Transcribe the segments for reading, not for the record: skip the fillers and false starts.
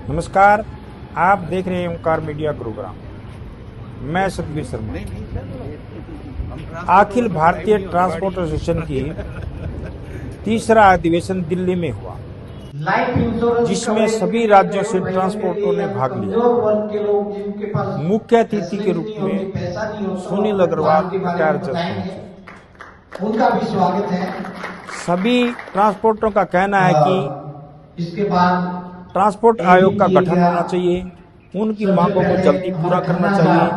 नमस्कार, आप देख रहे हैं ओंकार मीडिया प्रोग्राम। मैं सतबीर शर्मा। अखिल भारतीय ट्रांसपोर्ट एसोसिएशन की तीसरा अधिवेशन दिल्ली में हुआ, जिसमें सभी राज्यों से ट्रांसपोर्टरों ने भाग लिया। मुख्य अतिथि के रूप में सुनील अग्रवाल रिटायर जज पहुंचे। उनका भी स्वागत है। सभी ट्रांसपोर्टरों का कहना है कि इसके बाद ट्रांसपोर्ट आयोग का गठन होना चाहिए, उनकी मांगों को जल्दी पूरा करना चाहिए,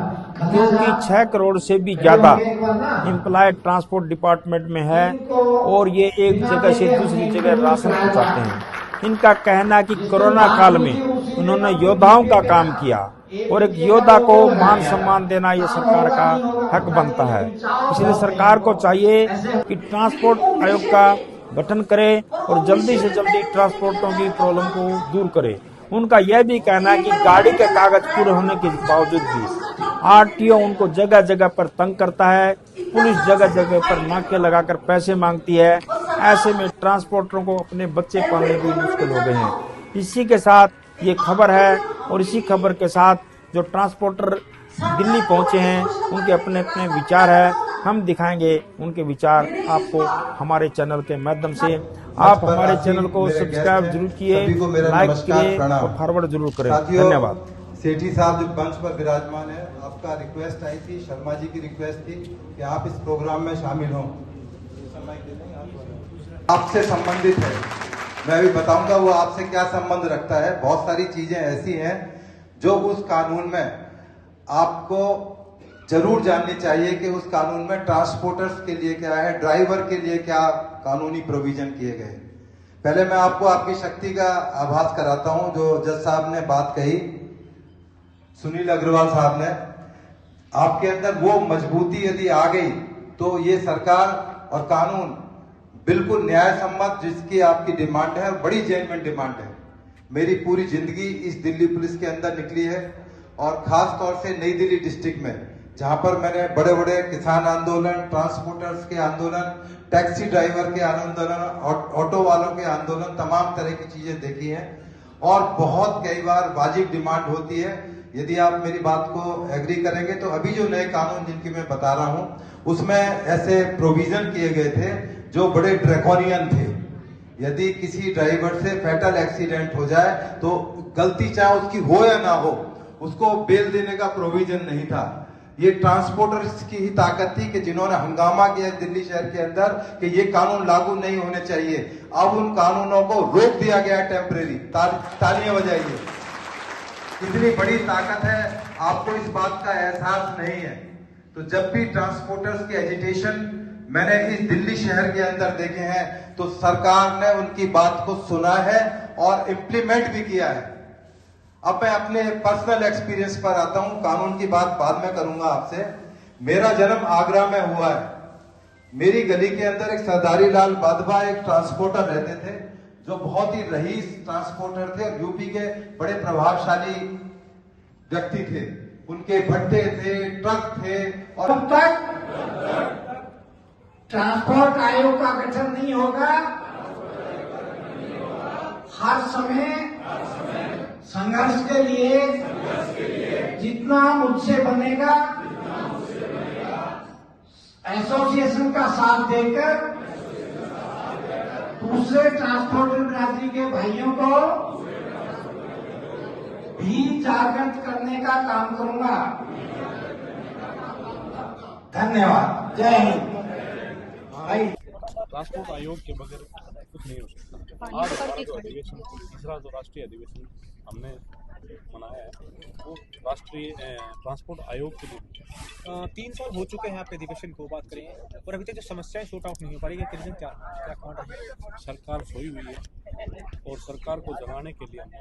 क्योंकि 6 करोड़ से भी ज्यादा एम्प्लॉय ट्रांसपोर्ट डिपार्टमेंट में है और ये एक जगह से दूसरी जगह राशन पहुंचाते हैं। इनका कहना है कि कोरोना काल में उन्होंने योद्धाओं का काम किया और एक योद्धा को मान सम्मान देना ये सरकार का हक बनता है। इसलिए सरकार को चाहिए कि ट्रांसपोर्ट आयोग का गठन करे और जल्दी से जल्दी ट्रांसपोर्टरों की प्रॉब्लम को दूर करे। उनका यह भी कहना है कि गाड़ी के कागज पूरे होने के बावजूद भी आरटीओ उनको जगह जगह पर तंग करता है, पुलिस जगह जगह पर नाके लगाकर पैसे मांगती है। ऐसे में ट्रांसपोर्टरों को अपने बच्चे पालने भी मुश्किल हो गए हैं। इसी के साथ ये खबर है और इसी खबर के साथ जो ट्रांसपोर्टर दिल्ली पहुंचे हैं उनके अपने अपने विचार है। हम दिखाएंगे उनके विचार आपको हमारे चैनल के माध्यम से। आप हमारे चैनल को सब्सक्राइब जरूर किए, लाइक किए और फॉरवर्ड जरूर करें। धन्यवाद। सेठी साहब जो मंच पर विराजमान है, आपका रिक्वेस्ट आई थी, शर्मा जी की रिक्वेस्ट थी कि आप इस प्रोग्राम में शामिल हों। आपसे संबंधित है, मैं भी बताऊंगा वो आपसे क्या संबंध रखता है। बहुत सारी चीजें ऐसी हैं जो उस कानून में आपको जरूर जाननी चाहिए कि उस कानून में ट्रांसपोर्टर्स के लिए क्या है, ड्राइवर के लिए क्या कानूनी प्रोविजन किए गए। पहले मैं आपको आपकी शक्ति का आभास कराता हूं। जो जज साहब ने बात कही, सुनील अग्रवाल साहब ने, आपके अंदर वो मजबूती यदि आ गई तो ये सरकार और कानून बिल्कुल न्याय सम्मत, जिसकी आपकी डिमांड है, बड़ी जेन्युइन डिमांड है। मेरी पूरी जिंदगी इस दिल्ली पुलिस के अंदर निकली है और खास तौर से नई दिल्ली डिस्ट्रिक्ट में, जहां पर मैंने बड़े बड़े किसान आंदोलन, ट्रांसपोर्टर्स के आंदोलन, टैक्सी ड्राइवर के आंदोलन, ऑटो वालों के आंदोलन, तमाम तरह की चीजें देखी हैं और बहुत कई बार वाजिब डिमांड होती है। यदि आप मेरी बात को एग्री करेंगे तो अभी जो नए कानून जिनकी मैं बता रहा हूं उसमें ऐसे प्रोविजन किए गए थे जो बड़े ड्रैकोनियन थे। यदि किसी ड्राइवर से फैटल एक्सीडेंट हो जाए तो गलती चाहे उसकी हो या ना हो, उसको बेल देने का प्रोविजन नहीं था। ये ट्रांसपोर्टर्स की ही ताकत थी कि जिन्होंने हंगामा किया दिल्ली शहर के अंदर कि ये कानून लागू नहीं होने चाहिए। अब उन कानूनों को रोक दिया गया टेम्परेरी। तालियां बजाइए। इतनी बड़ी ताकत है, आपको इस बात का एहसास नहीं है। तो जब भी ट्रांसपोर्टर्स के एजिटेशन मैंने इस दिल्ली शहर के अंदर देखे हैं तो सरकार ने उनकी बात को सुना है और इम्प्लीमेंट भी किया है। अब मैं अपने पर्सनल एक्सपीरियंस पर आता हूं, कानून की बात बाद में करूंगा आपसे। मेरा जन्म आगरा में हुआ है। मेरी गली के अंदर एक सरदारी लाल बादबा एक ट्रांसपोर्टर रहते थे जो बहुत ही रईस ट्रांसपोर्टर थे और यूपी के बड़े प्रभावशाली व्यक्ति थे। उनके भट्टे थे, ट्रक थे और तब तक ट्रांसपोर्ट आयोग का गठन नहीं होगा। हर समय संघर्ष के लिए जितना मुझसे बनेगा एसोसिएशन का साथ देकर दूसरे ट्रांसपोर्ट बिरादरी के भाइयों को भी जागृत करने का काम करूंगा। धन्यवाद। जय हिंद। ट्रांसपोर्ट आयोग के बगैर कुछ नहीं हो सकता। आज हमारा जो अधिवेशन, तीसरा जो राष्ट्रीय अधिवेशन हमने मनाया है वो राष्ट्रीय ट्रांसपोर्ट आयोग के लिए 3 साल हो चुके हैं आप अधिवेशन को बात करें और अभी तक जो समस्याएं सॉर्ट आउट नहीं हो पा रही है, रीजन क्या कारण है? सरकार सोई हुई है और सरकार को जगाने के लिए हमने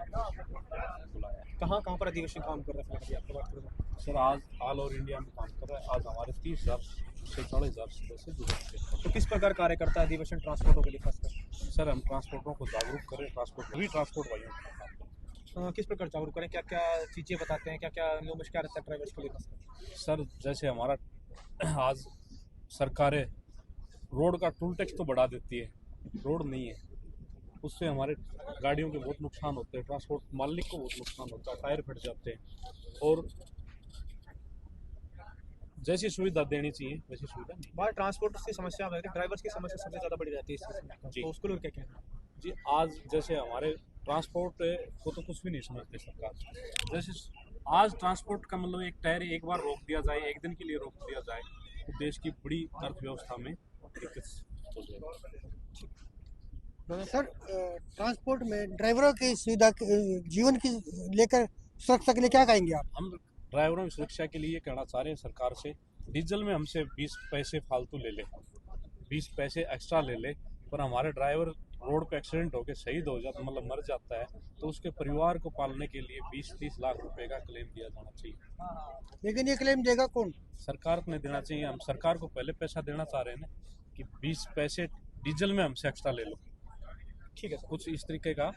बुलाया है। कहाँ पर अधिवेशन काम कर रहा है आपको बात करूँ सर, आज ऑल ओवर इंडिया में काम कर रहा है। आज हमारे 30,000 से 40,000 सदस्य जुड़े थे। तो किस प्रकार कार्य करता है अधिवेशन ट्रांसपोर्टों के लिए खासकर? सर, हम ट्रांसपोर्टरों को जागरूक करें, ट्रांसपोर्ट भाइयों को किस प्रकार जागरूक करें, क्या क्या चीजें बताते हैं, क्या क्या नियम क्या रहता है ड्राइवर्स के लिए? सर, जैसे हमारा आज सरकारें रोड का टोल टैक्स तो बढ़ा देती है, रोड नहीं है। उससे हमारे गाड़ियों के बहुत नुकसान होते हैं, ट्रांसपोर्ट मालिक को बहुत नुकसान होता है, टायर फट जाते हैं। और जैसी सुविधा देनी चाहिए वैसी सुविधा नहीं। बाहर ट्रांसपोर्ट की समस्या है, ड्राइवर्स की समस्या सबसे ज़्यादा बड़ी रहती है इस चीज़ में, जी। तो उसको लेकर क्या कहना है? जी, आज जैसे हमारे ट्रांसपोर्ट को तो कुछ भी नहीं समझते सरकार। जैसे आज ट्रांसपोर्ट का मतलब एक टायर एक बार रोक दिया जाए, एक दिन के लिए रोक दिया जाए, तो देश की बड़ी अर्थव्यवस्था में दिक्कत हो जाएगी। सर ट्रांसपोर्ट में ड्राइवरों की सुविधा जीवन की लेकर सुरक्षा के लिए क्या कहेंगे आप? हम ड्राइवरों की सुरक्षा के लिए कहना चाह रहे हैं सरकार से, डीजल में हमसे 20 पैसे फालतू ले ले, 20 पैसे एक्स्ट्रा ले ले, पर हमारे ड्राइवर रोड पे एक्सीडेंट होकर शहीद हो जाता, मतलब मर जाता है, तो उसके परिवार को पालने के लिए 20-30 लाख रुपए का क्लेम दिया जाना चाहिए। लेकिन ये क्लेम देगा कौन? सरकार ने देना चाहिए। हम सरकार को पहले पैसा देना चाह रहे हैं ना, कि 20 पैसे डीजल में हमसे एक्स्ट्रा ले लो। ठीक है सर, कुछ इस तरीके का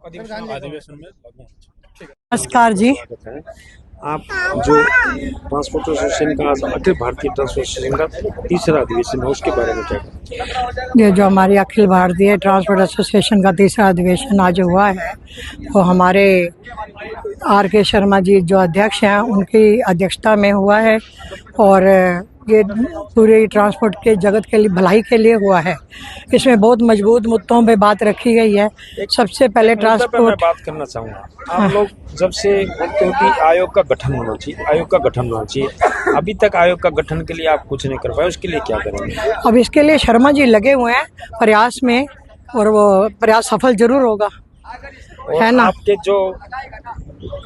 अधिवेशन अधिवेशन में लागू होना चाहिए। नमस्कार जी। आप जो ट्रांसपोर्ट एसोसिएशन का अखिल भारतीय ट्रांसपोर्ट एसोसिएशन का तीसरा अधिवेशन है, उसके बारे में क्या कहें? ये जो हमारी अखिल भारतीय ट्रांसपोर्ट एसोसिएशन का तीसरा अधिवेशन आज हुआ है, वो हमारे R.K. शर्मा जी जो अध्यक्ष हैं उनकी अध्यक्षता में हुआ है, और ये पूरे ट्रांसपोर्ट के जगत के लिए भलाई के लिए हुआ है। इसमें बहुत मजबूत मुद्दों पे बात रखी गई है। सबसे पहले मैं ट्रांसपोर्ट बात करना चाहूँगा, आप लोग जब से बोलते हो कि आयोग का गठन होना चाहिए, आयोग का गठन होना चाहिए, अभी तक आयोग का गठन के लिए आप कुछ नहीं कर पाए, उसके लिए क्या करेंगे? अब इसके लिए शर्मा जी लगे हुए हैं प्रयास में, और वो प्रयास सफल जरूर होगा, और है ना? आपके जो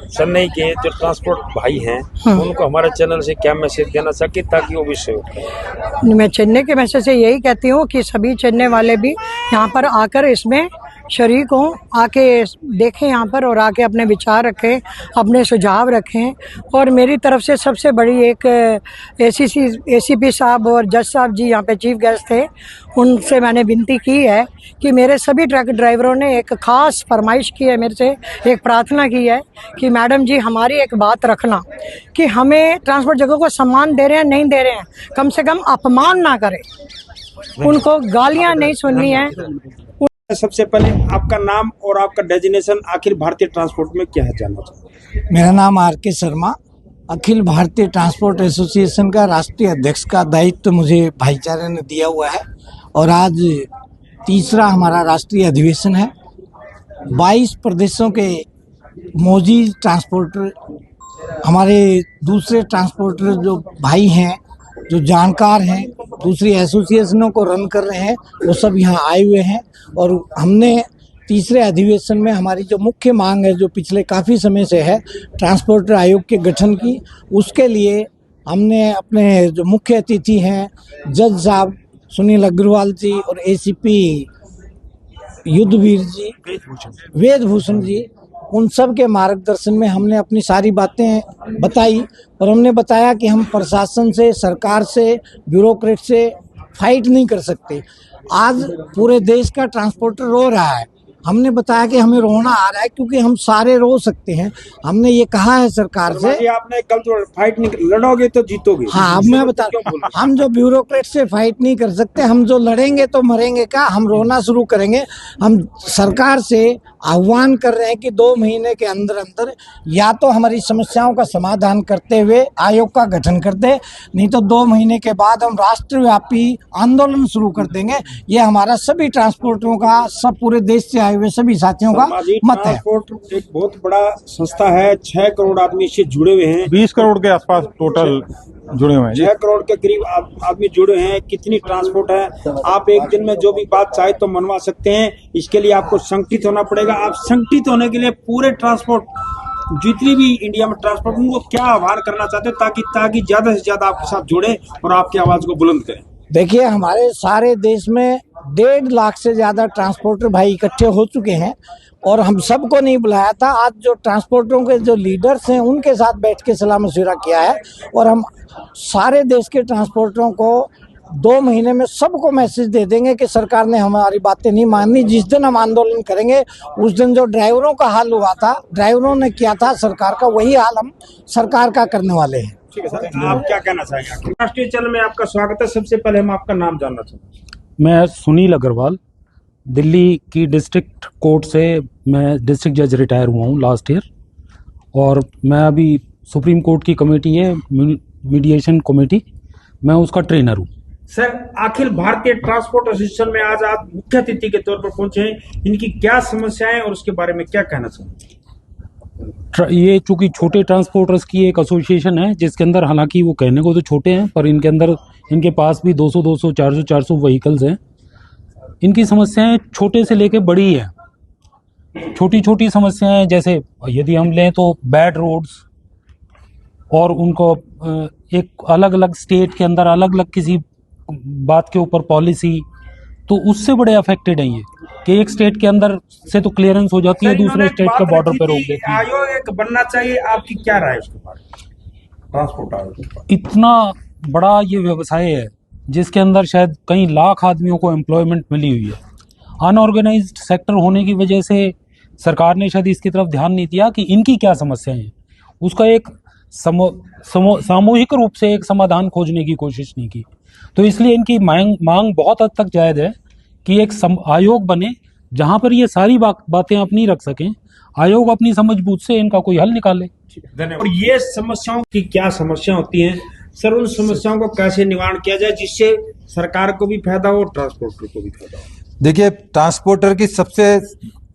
चेन्नई के जो ट्रांसपोर्ट भाई हैं, उनको हमारे चैनल से क्या मैसेज देना चाहिए ताकि वो भी सहयोग? मैं चेन्नई के मैसेज से यही कहती हूँ कि सभी चेन्नई वाले भी यहाँ पर आकर इसमें शरीक हों, आके देखें यहाँ पर, और आके अपने विचार रखें, अपने सुझाव रखें। और मेरी तरफ से सबसे बड़ी एक ACP साहब और जज साहब जी यहाँ पे चीफ गेस्ट थे, उनसे मैंने विनती की है कि मेरे सभी ट्रक ड्राइवरों ने एक ख़ास फरमाइश की है, मेरे से एक प्रार्थना की है कि मैडम जी हमारी एक बात रखना कि हमें ट्रांसपोर्ट जगह को सम्मान दे रहे हैं नहीं दे रहे हैं, कम से कम अपमान ना करें, उनको गालियाँ नहीं सुननी है। सबसे पहले आपका नाम और आपका डेजिग्नेशन अखिल भारतीय ट्रांसपोर्ट में क्या है, जानना चाहिए? मेरा नाम R.K. Sharma, Akhil Bharatiya transport association का राष्ट्रीय अध्यक्ष का दायित्व मुझे भाईचारे ने दिया हुआ है, और आज तीसरा हमारा राष्ट्रीय अधिवेशन है। 22 प्रदेशों के मौजूद ट्रांसपोर्टर, हमारे दूसरे ट्रांसपोर्टर जो भाई हैं, जो जानकार हैं, दूसरी एसोसिएशनों को रन कर रहे हैं, वो सब यहाँ आए हुए हैं। और हमने तीसरे अधिवेशन में हमारी जो मुख्य मांग है, जो पिछले काफ़ी समय से है, ट्रांसपोर्टर आयोग के गठन की, उसके लिए हमने अपने जो मुख्य अतिथि हैं जज साहब सुनील अग्रवाल जी और ACP युद्धवीर जी, वेदभूषण जी, उन सब के मार्गदर्शन में हमने अपनी सारी बातें बताई, और हमने बताया कि हम प्रशासन से, सरकार से, ब्यूरोक्रेट से फाइट नहीं कर सकते। आज पूरे देश का ट्रांसपोर्टर रो रहा है, हमने बताया कि हमें रोना आ रहा है क्योंकि हम सारे रो सकते हैं। हमने ये कहा है सरकार से, आपने कल तो फाइट नहीं, लड़ोगे तो जीतोगे। हाँ, अब मैं बता, हम जो ब्यूरोक्रेट से फाइट नहीं कर सकते, हम जो लड़ेंगे तो मरेंगे क्या, हम रोना शुरू करेंगे। हम सरकार से आह्वान कर रहे हैं कि 2 महीने के अंदर अंदर या तो हमारी समस्याओं का समाधान करते हुए आयोग का गठन कर दे, नहीं तो 2 महीने के बाद हम राष्ट्रव्यापी आंदोलन शुरू कर देंगे। ये हमारा सभी ट्रांसपोर्टरों का, सब पूरे देश से आए हुए सभी साथियों का मत है। ट्रांसपोर्ट एक बहुत बड़ा संस्था है, 6 करोड़ आदमी इससे जुड़े हुए हैं, 20 करोड़ के आसपास टोटल जुड़े हुए हैं। 6 करोड़ के करीब आदमी जुड़े हैं। कितनी ट्रांसपोर्ट है, आप एक दिन में जो भी बात चाहे तो मनवा सकते हैं। इसके लिए आपको संगठित होना पड़ेगा। आप संगठित होने के लिए पूरे ट्रांसपोर्ट, जितनी भी इंडिया में ट्रांसपोर्ट, उनको क्या आह्वान करना चाहते हैं ताकि ज्यादा से ज्यादा आपके साथ जुड़े और आपकी आवाज को बुलंद करें? देखिए, हमारे सारे देश में 1.5 लाख से ज़्यादा ट्रांसपोर्टर भाई इकट्ठे हो चुके हैं, और हम सबको नहीं बुलाया था। आज जो ट्रांसपोर्टरों के जो लीडर्स हैं, उनके साथ बैठ के सलाह मशविरा किया है, और हम सारे देश के ट्रांसपोर्टरों को 2 महीने में सबको मैसेज दे देंगे कि सरकार ने हमारी बातें नहीं मानी। जिस दिन हम आंदोलन करेंगे, उस दिन जो ड्राइवरों का हाल हुआ था, ड्राइवरों ने किया था सरकार का, वही हाल हम सरकार का करने वाले हैं। ठीक है सर, आप क्या कहना चाहेंगे? राष्ट्रीय चैनल में आपका स्वागत है। सबसे पहले हम आपका नाम जानना चाहते हैं। मैं सुनील अग्रवाल, दिल्ली की डिस्ट्रिक्ट कोर्ट से मैं डिस्ट्रिक्ट जज रिटायर हुआ हूँ लास्ट ईयर, और मैं अभी सुप्रीम कोर्ट की कमेटी है मीडिएशन कमेटी, मैं उसका ट्रेनर हूँ। Sir, Akhil Bharatiya transport association में आज आप मुख्य अतिथि के तौर पर पहुंचे हैं, इनकी क्या समस्याएं और उसके बारे में क्या कहना चाहेंगे? ये चूंकि छोटे ट्रांसपोर्टर्स की एक एसोसिएशन है, जिसके अंदर हालांकि वो कहने को तो छोटे हैं, पर इनके अंदर इनके पास भी 200, 400 व्हीकल्स हैं। इनकी समस्याएं छोटे से लेके बड़ी हैं। छोटी छोटी समस्याएं जैसे यदि हम लें तो बैड रोड्स, और उनको एक अलग अलग स्टेट के अंदर अलग अलग किसी बात के ऊपर पॉलिसी, तो उससे बड़े अफेक्टेड हैं ये, कि एक स्टेट के अंदर से तो क्लियरेंस हो जाती है, दूसरे स्टेट के बॉर्डर पे रोक देती है। आयोग एक बनना चाहिए, आपकी क्या राय है उसके बारे में? ट्रांसपोर्ट आयोग इतना बड़ा ये व्यवसाय है जिसके अंदर शायद कई लाख आदमियों को एम्प्लॉयमेंट मिली हुई है। अनऑर्गेनाइज्ड सेक्टर होने की वजह से सरकार ने शायद इसकी तरफ ध्यान नहीं दिया कि इनकी क्या समस्याएं हैं, उसका एक सामूहिक रूप से एक समाधान खोजने की कोशिश नहीं की। तो इसलिए इनकी मांग बहुत हद तक जायज़ है कि एक आयोग बने जहां पर ये सारी बातें अपनी रख सकें, आयोग अपनी समझबूझ से इनका कोई हल निकाले। धन्यवाद। और ये समस्याओं की क्या समस्या होती हैं सर, उन समस्याओं को कैसे निवारण किया जाए जिससे सरकार को भी फायदा हो और ट्रांसपोर्टर को भी फायदा हो? देखिए, ट्रांसपोर्टर की सबसे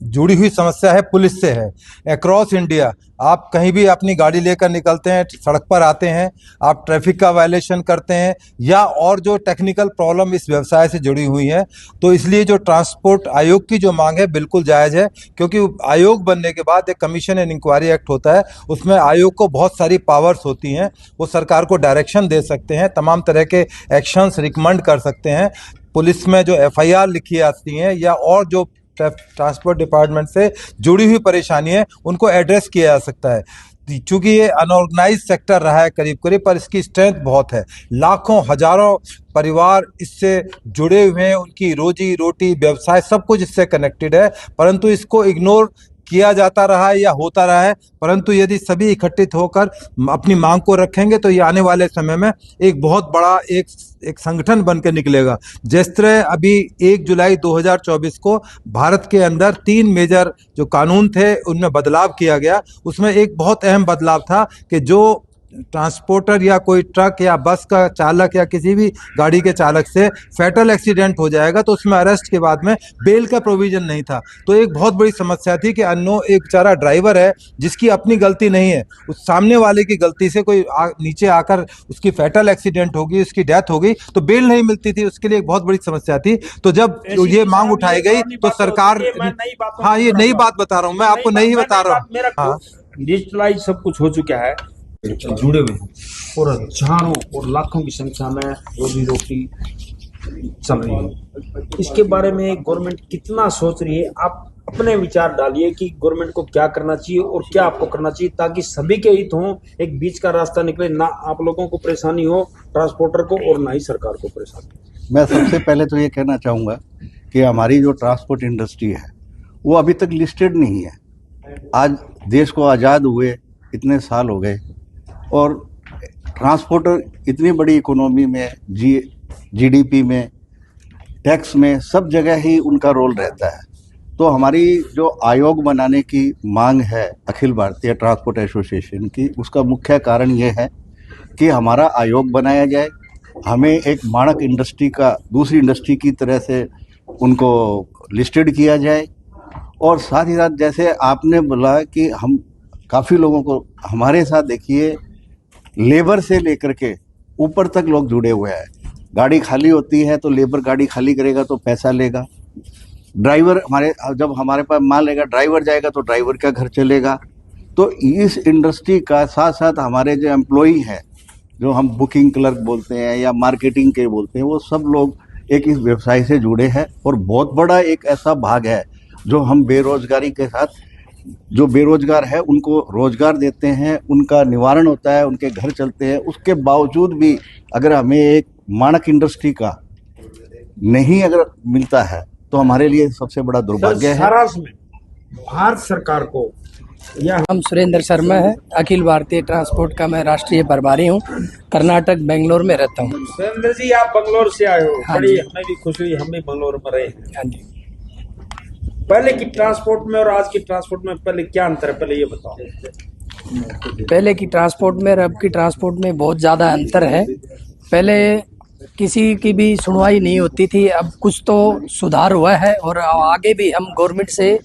जुड़ी हुई समस्या है पुलिस से है। अक्रॉस इंडिया आप कहीं भी अपनी गाड़ी लेकर निकलते हैं, सड़क पर आते हैं, आप ट्रैफिक का वायलेशन करते हैं या और जो टेक्निकल प्रॉब्लम इस व्यवसाय से जुड़ी हुई है, तो इसलिए जो ट्रांसपोर्ट आयोग की जो मांग है बिल्कुल जायज़ है, क्योंकि आयोग बनने के बाद एक कमीशन एंड इंक्वायरी एक्ट होता है, उसमें आयोग को बहुत सारी पावर्स होती हैं। वो सरकार को डायरेक्शन दे सकते हैं, तमाम तरह के एक्शंस रिकमेंड कर सकते हैं। पुलिस में जो FIR लिखी आती हैं या और जो ट्रांसपोर्ट डिपार्टमेंट से जुड़ी हुई परेशानी है उनको एड्रेस किया जा सकता है। चूंकि ये अनऑर्गेनाइज सेक्टर रहा है करीब करीब, पर इसकी स्ट्रेंथ बहुत है। लाखों हजारों परिवार इससे जुड़े हुए हैं, उनकी रोजी रोटी व्यवसाय सब कुछ इससे कनेक्टेड है, परंतु इसको इग्नोर किया जाता रहा है या होता रहा है। परंतु यदि सभी इकट्ठित होकर अपनी मांग को रखेंगे तो ये आने वाले समय में एक बहुत बड़ा एक संगठन बन के निकलेगा। जिस तरह अभी 1 जुलाई 2024 को भारत के अंदर 3 मेजर जो कानून थे उनमें बदलाव किया गया, उसमें एक बहुत अहम बदलाव था कि जो ट्रांसपोर्टर या कोई ट्रक या बस का चालक या किसी भी गाड़ी के चालक से फैटल एक्सीडेंट हो जाएगा तो उसमें अरेस्ट के बाद में बेल का प्रोविजन नहीं था। तो एक बहुत बड़ी समस्या थी कि एक बेचारा ड्राइवर है जिसकी अपनी गलती नहीं है, उस सामने वाले की गलती से कोई नीचे आकर उसकी फैटल एक्सीडेंट होगी, उसकी डेथ हो गई तो बेल नहीं मिलती थी, उसके लिए एक बहुत बड़ी समस्या थी। तो जब ये मांग उठाई गई तो सरकार, हाँ ये नई बात बता रहा हूँ मैं आपको, नहीं बता रहा हूँ। हाँ, डिजिटलाइज सब कुछ हो चुका है, जुड़े हुए हैं और हजारों और लाखों की संख्या में रोजी रोटी चल रही है। इसके बारे में गवर्नमेंट कितना सोच रही है? आप अपने विचार डालिए कि गवर्नमेंट को क्या करना चाहिए और क्या आपको करना चाहिए ताकि सभी के हित हों, एक बीच का रास्ता निकले, ना आप लोगों को परेशानी हो ट्रांसपोर्टर को और ना ही सरकार को परेशानी। मैं सबसे पहले तो ये कहना चाहूँगा कि हमारी जो ट्रांसपोर्ट इंडस्ट्री है वो अभी तक लिस्टेड नहीं है। आज देश को आज़ाद हुए इतने साल हो गए और ट्रांसपोर्टर इतनी बड़ी इकोनॉमी में, GDP में, टैक्स में, सब जगह ही उनका रोल रहता है। तो हमारी जो आयोग बनाने की मांग है अखिल भारतीय ट्रांसपोर्ट एसोसिएशन की, उसका मुख्य कारण ये है कि हमारा आयोग बनाया जाए, हमें एक मानक इंडस्ट्री का दूसरी इंडस्ट्री की तरह से उनको लिस्टेड किया जाए, और साथ ही साथ जैसे आपने बोला कि हम काफ़ी लोगों को हमारे साथ देखिए लेबर से लेकर के ऊपर तक लोग जुड़े हुए हैं। गाड़ी खाली होती है तो लेबर गाड़ी खाली करेगा तो पैसा लेगा, ड्राइवर जब हमारे पास माल लेगा ड्राइवर जाएगा तो ड्राइवर का घर चलेगा। तो इस इंडस्ट्री का साथ साथ हमारे जो एम्प्लॉई हैं, जो हम बुकिंग क्लर्क बोलते हैं या मार्केटिंग के बोलते हैं, वो सब लोग एक इस व्यवसाय से जुड़े हैं और बहुत बड़ा एक ऐसा भाग है जो हम बेरोजगारी के साथ, जो बेरोजगार है उनको रोजगार देते हैं, उनका निवारण होता है, उनके घर चलते हैं। उसके बावजूद भी अगर हमें एक मानक इंडस्ट्री का नहीं अगर मिलता है तो हमारे लिए सबसे बड़ा दुर्भाग्य है। भारत सरकार को या हम सुरेंद्र शर्मा है, अखिल भारतीय ट्रांसपोर्ट का मैं राष्ट्रीय प्रभारी हूँ, कर्नाटक बेंगलोर में रहता हूँ। सुरेंद्र जी, आप बंगलोर से आए हो? हाँ, बड़ी हमें भी खुशी हुई, हम भी बंगलोर में रहे। हाँ जी। पहले की ट्रांसपोर्ट में और आज की ट्रांसपोर्ट में पहले क्या अंतर है, पहले ये बताओ। पहले की ट्रांसपोर्ट में और अब की ट्रांसपोर्ट में बहुत ज़्यादा अंतर है। पहले किसी की भी सुनवाई नहीं होती थी, अब कुछ तो सुधार हुआ है और आगे भी हम गवर्नमेंट से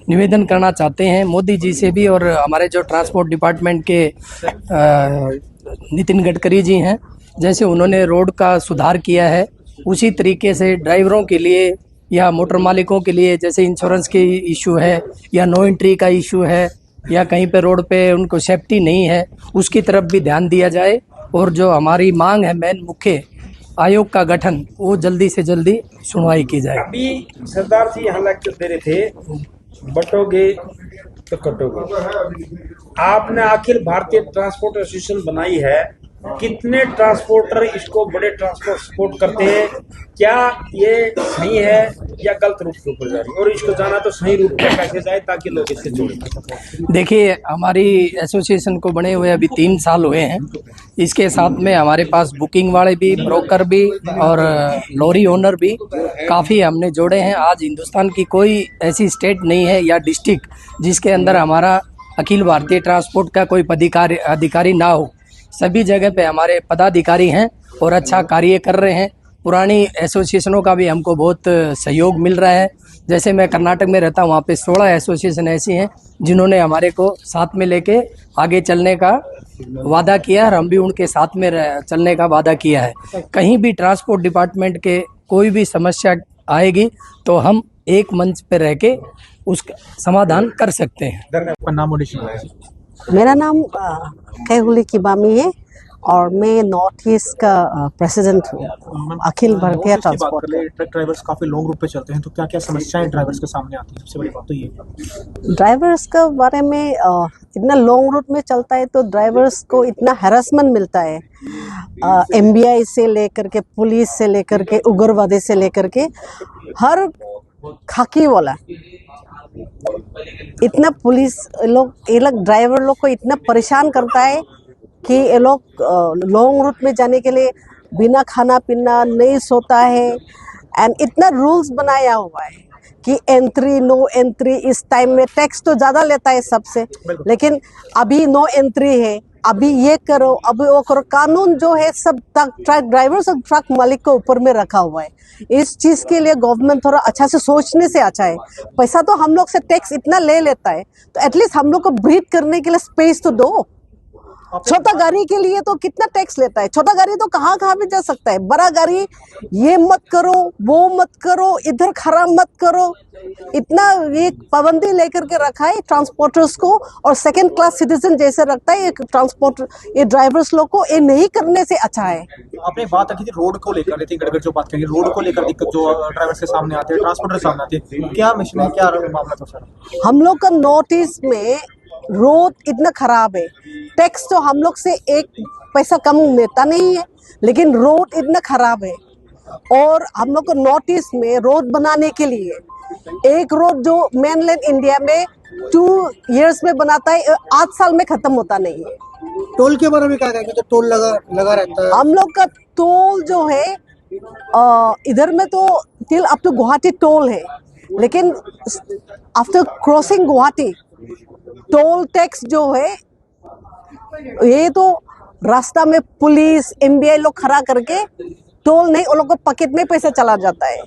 निवेदन करना चाहते हैं, मोदी जी से भी, और हमारे जो ट्रांसपोर्ट डिपार्टमेंट के नितिन गडकरी जी हैं, जैसे उन्होंने रोड का सुधार किया है उसी तरीके से ड्राइवरों के लिए या मोटर मालिकों के लिए, जैसे इंश्योरेंस की इशू है या नो एंट्री का इशू है या कहीं पे रोड पे उनको सेफ्टी नहीं है, उसकी तरफ भी ध्यान दिया जाए। और जो हमारी मांग है मेन मुख्य आयोग का गठन, वो जल्दी से जल्दी सुनवाई की जाए। अभी सरदार जी यहाँ लेक्चर दे रहे थे, बटोगे तो कटोगे। आपने अखिल भारतीय ट्रांसपोर्ट एसोसिएशन बनाई है, कितने ट्रांसपोर्टर इसको बड़े ट्रांसपोर्ट सपोर्ट करते हैं, क्या ये सही है या गलत रूट के ऊपर जा रही है, और इसको जाना तो सही रूट पे कैसे जाए ताकि लोग इससे जुड़े। देखिए, हमारी एसोसिएशन को बने हुए अभी 3 साल हुए हैं। इसके साथ में हमारे पास बुकिंग वाले भी, ब्रोकर भी और लॉरी ओनर भी काफ़ी हमने जोड़े हैं। आज हिंदुस्तान की कोई ऐसी स्टेट नहीं है या डिस्ट्रिक्ट जिसके अंदर हमारा अखिल भारतीय ट्रांसपोर्ट का कोई अधिकारी ना हो। सभी जगह पे हमारे पदाधिकारी हैं और अच्छा कार्य कर रहे हैं। पुरानी एसोसिएशनों का भी हमको बहुत सहयोग मिल रहा है। जैसे मैं कर्नाटक में रहता हूँ, वहाँ पे 16 एसोसिएशन ऐसी हैं जिन्होंने हमारे को साथ में लेके आगे चलने का वादा किया और हम भी उनके साथ में चलने का वादा किया है। कहीं भी ट्रांसपोर्ट डिपार्टमेंट के कोई भी समस्या आएगी तो हम एक मंच पे रह के उसका समाधान कर सकते हैं। आपका नाम और मेरा नाम कैहुली किबामी है और मैं नॉर्थ ईस्ट का प्रेसिडेंट हूँ Akhil Bharatiya transport. Truck drivers काफी लॉन्ग रूट पे चलते हैं, तो क्या क्या समस्याएं ड्राइवर्स के सामने आती हैं? सबसे बड़ी बात तो ये ड्राइवर्स के बारे में इतना लॉन्ग रूट में चलता है तो ड्राइवर्स को इतना हैरेसमेंट मिलता है, एमबीआई से लेकर के, पुलिस से लेकर के, उग्रवादी से लेकर के, हर खाकी वाला इतना पुलिस ये लोग ड्राइवर लोग को इतना परेशान करता है कि ये लोग लॉन्ग रूट में जाने के लिए बिना खाना पीना नहीं सोता है। एंड इतना रूल्स बनाया हुआ है कि एंट्री नो एंट्री, इस टाइम में टैक्स तो ज़्यादा लेता है सबसे, लेकिन अभी नो एंट्री है, अभी ये करो, अभी वो करो। कानून जो है सब ट्रक ड्राइवर्स और ट्रक मालिक के ऊपर में रखा हुआ है। इस चीज़ के लिए गवर्नमेंट थोड़ा अच्छा से सोचने से अच्छा है। पैसा तो हम लोग से टैक्स इतना ले लेता है तो एटलीस्ट हम लोग को ब्रीथ करने के लिए स्पेस तो दो। छोटा गाड़ी के लिए तो कितना टैक्स लेता है, छोटा गाड़ी तो कहाँ कहाँ भी जा सकता है। बड़ा गाड़ी ये मत करो, वो मत करो, इधर खराब मत करो, इतना ये पाबंदी लेकर के रखा है ट्रांसपोर्टर्स को, और सेकंड क्लास सिटीजन जैसे रखता है ये ट्रांसपोर्टर, ये ड्राइवर्स लोग को। ये नहीं करने से अच्छा है। आपने बात रखी थी रोड को लेकर, नितिन गडकरी जो बात करेंगे रोड को लेकर, दिक्कत जो ड्राइवर्स के सामने आते हैं, ट्रांसपोर्टर सामने आते हैं, क्या मिशन है, क्या मामला था सर? हम लोग का नॉर्थ ईस्ट में रोड इतना खराब है, टैक्स तो हम लोग से एक पैसा कम लेता नहीं है, लेकिन रोड इतना खराब है। और हम लोग को नॉर्थ ईस्ट में रोड बनाने के लिए एक रोड जो मेनलैंड इंडिया में 2 इयर्स में बनाता है, 8 साल में खत्म होता नहीं है। टोल के बारे में क्या कहेंगे? तो टोल लगा रहता है। हम लोग का टोल जो है इधर में तो till up to Guwahati toll है, लेकिन after crossing Guwahati toll tax जो है ये तो रास्ता में पुलिस एमबीआई लोग खड़ा करके टोल नहीं, उन लोग को पॉकेट में पैसा चला जाता है।